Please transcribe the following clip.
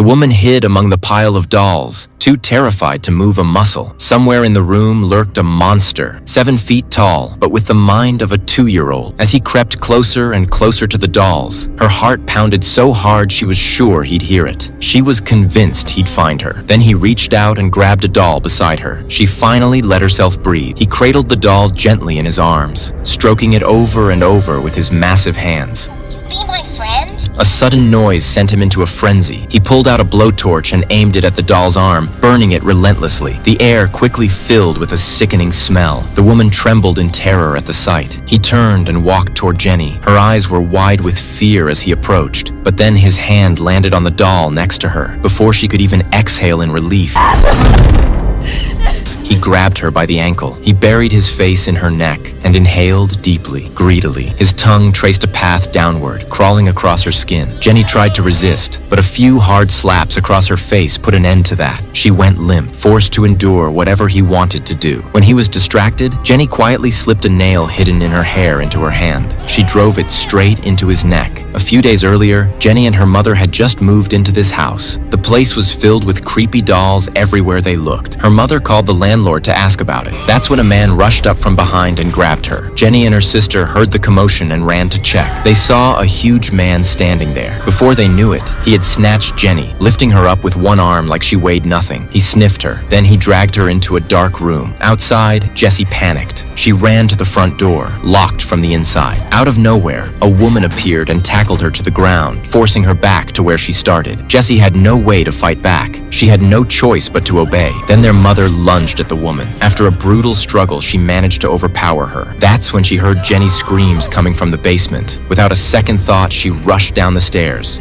The woman hid among the pile of dolls, too terrified to move a muscle. Somewhere in the room lurked a monster, 7 feet tall, but with the mind of a 2-year-old. As he crept closer and closer to the dolls, her heart pounded so hard she was sure he'd hear it. She was convinced he'd find her. Then he reached out and grabbed a doll beside her. She finally let herself breathe. He cradled the doll gently in his arms, stroking it over and over with his massive hands. Be my friend? A sudden noise sent him into a frenzy. He pulled out a blowtorch and aimed it at the doll's arm, burning it relentlessly. The air quickly filled with a sickening smell. The woman trembled in terror at the sight. He turned and walked toward Jenny. Her eyes were wide with fear as he approached, but then his hand landed on the doll next to her. Before she could even exhale in relief, he grabbed her by the ankle. He buried his face in her neck and inhaled deeply, greedily. His tongue traced a path downward, crawling across her skin. Jenny tried to resist, but a few hard slaps across her face put an end to that. She went limp, forced to endure whatever he wanted to do. When he was distracted, Jenny quietly slipped a nail hidden in her hair into her hand. She drove it straight into his neck. A few days earlier, Jenny and her mother had just moved into this house. The place was filled with creepy dolls everywhere they looked. Her mother called the landlord to ask about it. That's when a man rushed up from behind and grabbed her. Jenny and her sister heard the commotion and ran to check. They saw a huge man standing there. Before they knew it, he had snatched Jenny, lifting her up with one arm like she weighed nothing. He sniffed her. Then he dragged her into a dark room. Outside, Jessie panicked. She ran to the front door, locked from the inside. Out of nowhere, a woman appeared and tackled her to the ground, forcing her back to where she started. Jessie had no way to fight back. She had no choice but to obey. Then their mother lunged at the woman. After a brutal struggle, she managed to overpower her. That's when she heard Jenny's screams coming from the basement. Without a second thought, she rushed down the stairs.